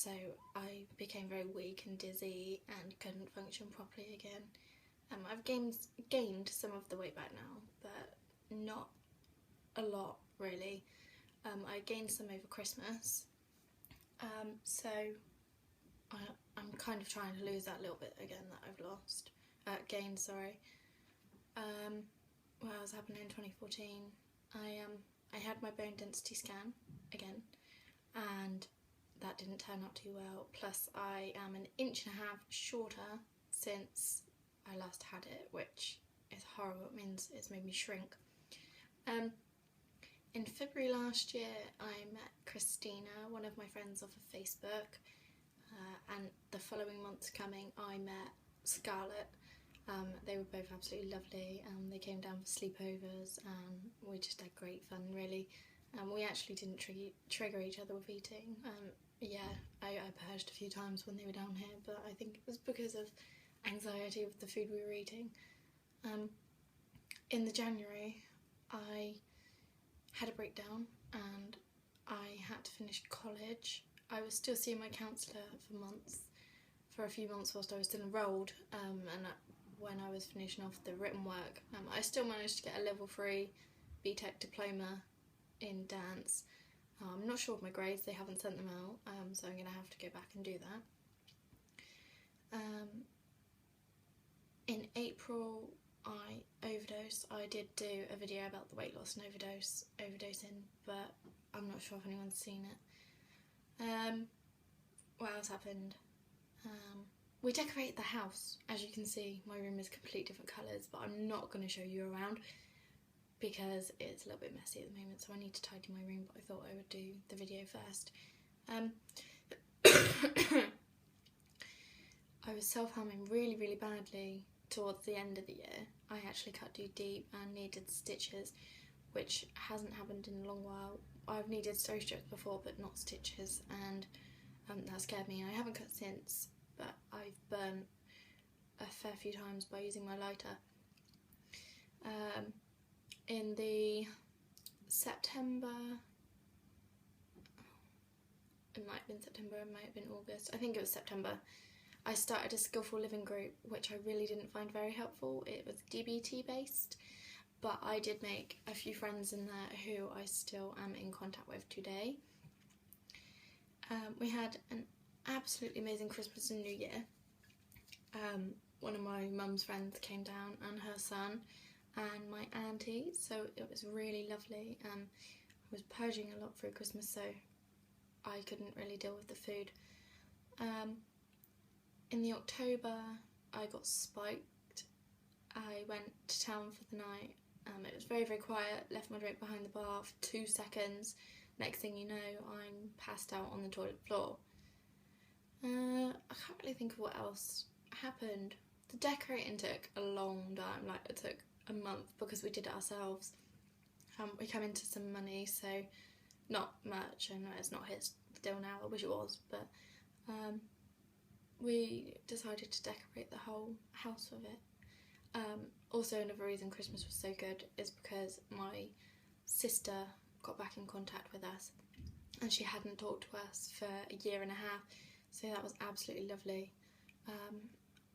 so I became very weak and dizzy and couldn't function properly again. I've gained some of the weight back now, but not a lot really. I gained some over Christmas, so I'm kind of trying to lose that little bit again that I've gained, sorry. What else happened in 2014? I had my bone density scan again, and that didn't turn out too well. Plus I am 1.5 inches shorter since I last had it, which is horrible. It means it's made me shrink. In February last year I met Christina, one of my friends off of Facebook, and the following months coming I met Scarlett. They were both absolutely lovely. They came down for sleepovers and we just had great fun really. We actually didn't trigger each other with eating. Yeah, I purged a few times when they were down here, but I think it was because of anxiety of the food we were eating. In the January I had a breakdown and I had to finish college. I was still seeing my counsellor for a few months whilst I was still enrolled, and when I was finishing off the written work, I still managed to get a level 3 BTEC diploma in dance. I'm not sure of my grades, they haven't sent them out, so I'm going to have to go back and do that. In April I overdosed. I did do a video about the weight loss and overdosing, but I'm not sure if anyone's seen it. What else happened? We decorated the house. As you can see, my room is completely different colours, but I'm not going to show you around because it's a little bit messy at the moment, so I need to tidy my room, but I thought I would do the video first. I was self-harming really badly towards the end of the year. I actually cut too deep and needed stitches, which hasn't happened in a long while. I've needed sew strips before, but not stitches, and that scared me. I haven't cut since, but I've burnt a fair few times by using my lighter. In the September, it might have been September, it might have been August, I think it was September, I started a skillful living group, which I really didn't find very helpful. It was DBT based, but I did make a few friends in there who I still am in contact with today. We had an absolutely amazing Christmas and New Year. One of my mum's friends came down and her son and my auntie, so it was really lovely. I was purging a lot through Christmas, so I couldn't really deal with the food. In the October I got spiked. I went to town for the night. It was very quiet, left my drink behind the bar for 2 seconds. Next thing you know, I'm passed out on the toilet floor. I can't really think of what else happened. The decorating took a long time, like it took a month because we did it ourselves. We come into some money, so not much, and it's not his still now, I wish it was, but we decided to decorate the whole house with it. Also, another reason Christmas was so good is because my sister got back in contact with us and she hadn't talked to us for 1.5 years, so that was absolutely lovely.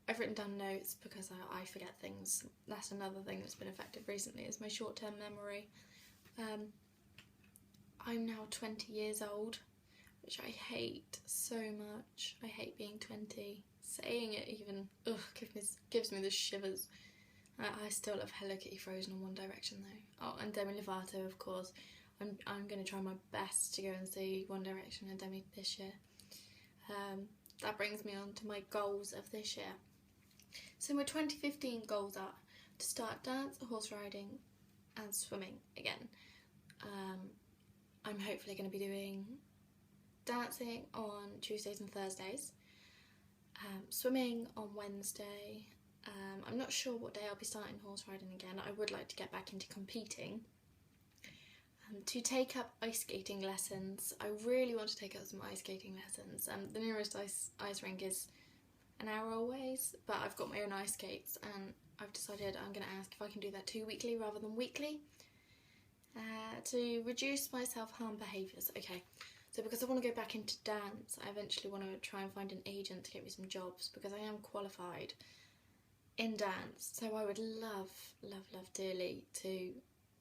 I've written down notes because I forget things. That's another thing that's been affected recently, is my short-term memory. I'm now 20 years old, which I hate so much. I hate being 20. Saying it even gives me the shivers. I still love Hello Kitty, Frozen, and One Direction though. Oh, and Demi Lovato, of course. I'm going to try my best to go and see One Direction and Demi this year. That brings me on to my goals of this year. So my 2015 goals are to start dance, horse riding and swimming again. I'm hopefully going to be doing dancing on Tuesdays and Thursdays, swimming on Wednesday. I'm not sure what day I'll be starting horse riding again. I would like to get back into competing. To take up ice skating lessons. I really want to take up some ice skating lessons. The nearest ice rink is an hour away, but I've got my own ice skates and I've decided I'm going to ask if I can do that 2 weekly rather than weekly. To reduce my self-harm behaviours. Okay, So because I want to go back into dance, I eventually want to try and find an agent to get me some jobs, because I am qualified in dance. So I would love, love, love dearly to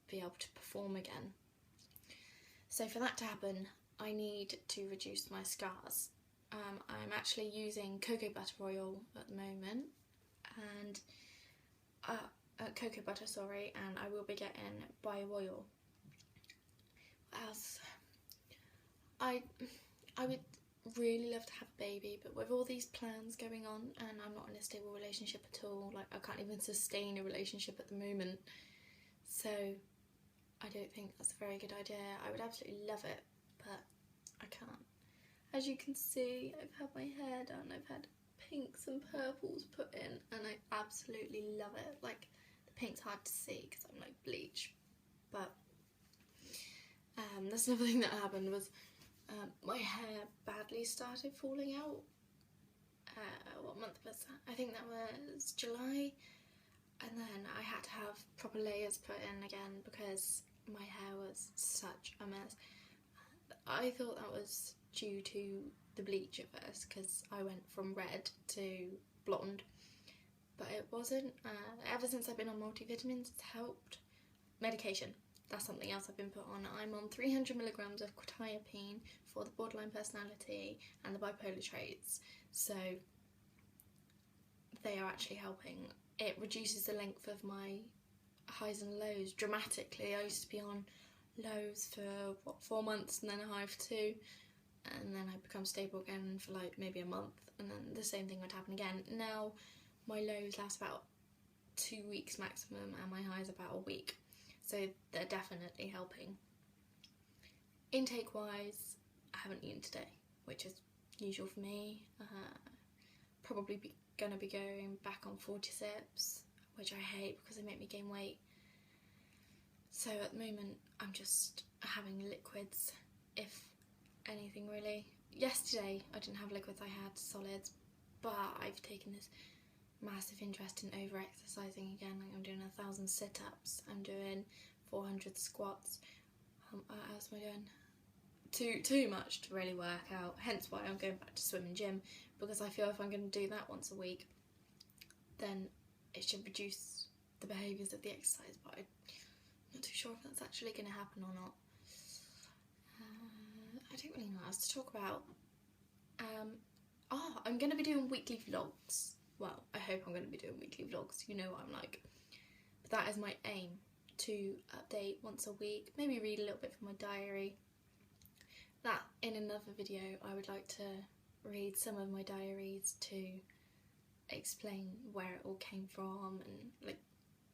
be able to perform again. So for that to happen, I need to reduce my scars. I'm actually using cocoa butter oil at the moment, and cocoa butter, sorry, and I will be getting bio oil. What else? I would really love to have a baby, but with all these plans going on, and I'm not in a stable relationship at all, like I can't even sustain a relationship at the moment, so I don't think that's a very good idea. I would absolutely love it, but I can't. As you can see, I've had my hair done, I've had pinks and purples put in, and I absolutely love it. Like, the pink's hard to see because I'm like bleach, but that's another thing that happened was my hair badly started falling out. What month was that? I think that was July, and then I had to have proper layers put in again because my hair was such a mess. I thought that was due to the bleach at first, because I went from red to blonde, but it wasn't. Ever since I've been on multivitamins, it's helped. Medication, that's something else I've been put on. I'm on 300 milligrams of quetiapine for the borderline personality and the bipolar traits, so they are actually helping. It reduces the length of my highs and lows dramatically. I used to be on lows for 4 months and then a high for 2, and then I'd become stable again for like maybe a month, and then the same thing would happen again. Now my lows last about 2 weeks maximum, and my highs about a week, so they're definitely helping. Intake wise, I haven't eaten today, which is usual for me. Probably gonna be going back on Forticeps, which I hate because they make me gain weight. So at the moment I'm just having liquids, if anything really. Yesterday I didn't have liquids, I had solids, but I've taken this massive interest in over-exercising again. Like, I'm doing 1,000 sit-ups, I'm doing 400 squats. What else am I doing? Too much to really work out, hence why I'm going back to swim and gym, because I feel if I'm going to do that once a week, then it should reduce the behaviours of the exercise, but I'm not too sure if that's actually going to happen or not. I don't really know what else to talk about. I'm going to be doing weekly vlogs. Well, I hope I'm going to be doing weekly vlogs, you know what I'm like. But that is my aim, to update once a week, maybe read a little bit from my diary. That, in another video, I would like to read some of my diaries to explain where it all came from, and like,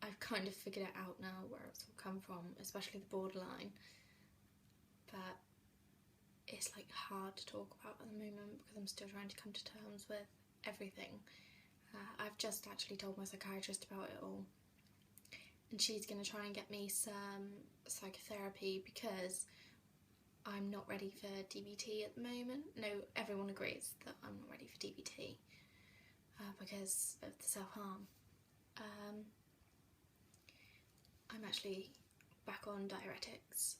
I've kind of figured it out now where it's all come from, especially the borderline, but it's like hard to talk about at the moment because I'm still trying to come to terms with everything. I've just actually told my psychiatrist about it all, and she's going to try and get me some psychotherapy because I'm not ready for DBT at the moment. No, everyone agrees that I'm not ready for DBT because of the self-harm. I'm actually back on diuretics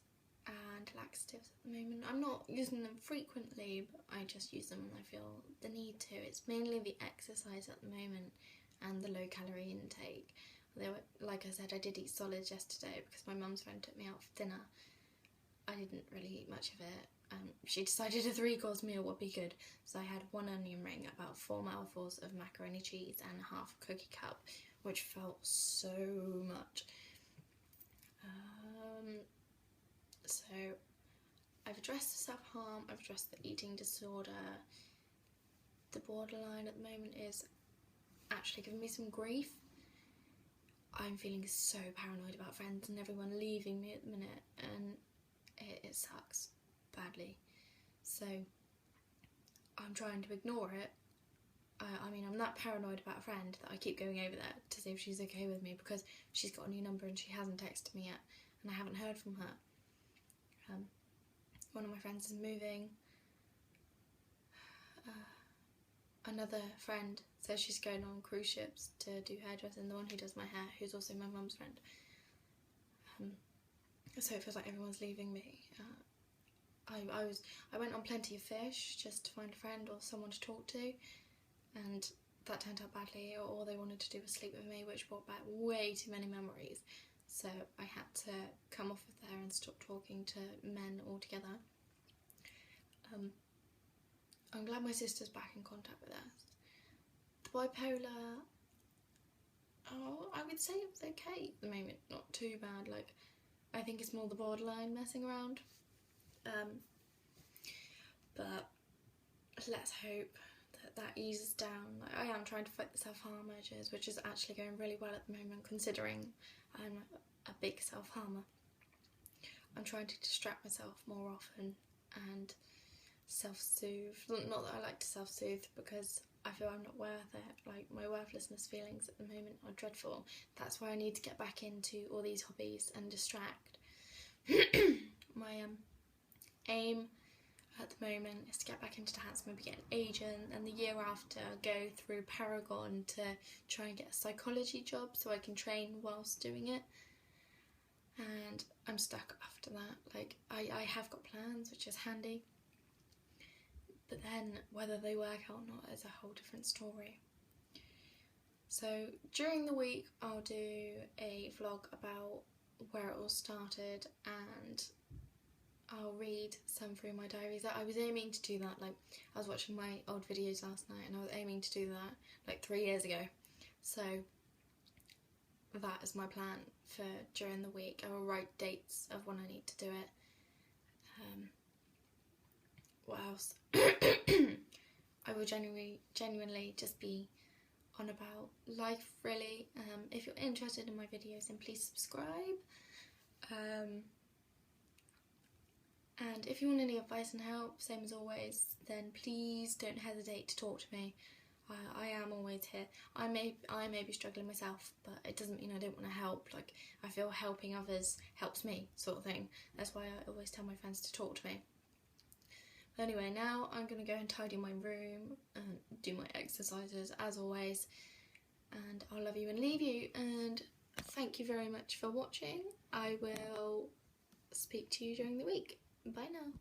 and laxatives at the moment. I'm not using them frequently, but I just use them when I feel the need to. It's mainly the exercise at the moment and the low calorie intake. Although, like I said, I did eat solids yesterday because my mum's friend took me out for dinner. I didn't really eat much of it. She decided a 3-course meal would be good, so I had 1 onion ring, about 4 mouthfuls of macaroni cheese and half a cookie cup, which felt so much. So I've addressed the self-harm, I've addressed the eating disorder. The borderline at the moment is actually giving me some grief. I'm feeling so paranoid about friends and everyone leaving me at the minute, and it sucks badly. So I'm trying to ignore it. I mean, I'm that paranoid about a friend that I keep going over there to see if she's okay with me because she's got a new number and she hasn't texted me yet, and I haven't heard from her. One of my friends is moving. Another friend says she's going on cruise ships to do hairdressing, the one who does my hair, who's also my mum's friend. So it feels like everyone's leaving me. I went on Plenty of Fish just to find a friend or someone to talk to, and that turned out badly. All they wanted to do was sleep with me, which brought back way too many memories. So I had to come off of there and stop talking to men altogether. I'm glad my sister's back in contact with us. The bipolar, I would say it's okay at the moment, not too bad. Like, I think it's more the borderline messing around. But let's hope that eases down. Like, I am trying to fight the self-harm urges, which is actually going really well at the moment, considering I'm a big self-harmer. I'm trying to distract myself more often and self-soothe. Not that I like to self-soothe, because I feel I'm not worth it. Like, my worthlessness feelings at the moment are dreadful. That's why I need to get back into all these hobbies and distract. My aim at the moment is to get back into dance, maybe get an agent, and the year after go through Paragon to try and get a psychology job so I can train whilst doing it. And I'm stuck after that. Like, I have got plans, which is handy, but then whether they work out or not is a whole different story. So during the week I'll do a vlog about where it all started, and I'll read some through my diaries. I was aiming to do that, like, I was watching my old videos last night and I was aiming to do that like 3 years ago. So that is my plan for during the week. I will write dates of when I need to do it. What else? I will genuinely just be on about life, really. If you're interested in my videos, then please subscribe. And if you want any advice and help, same as always, then please don't hesitate to talk to me. I am always here. I may be struggling myself, but it doesn't mean I don't want to help. Like, I feel helping others helps me, sort of thing. That's why I always tell my friends to talk to me. But anyway, now I'm going to go and tidy my room and do my exercises, as always. And I'll love you and leave you. And thank you very much for watching. I will speak to you during the week. Bye now.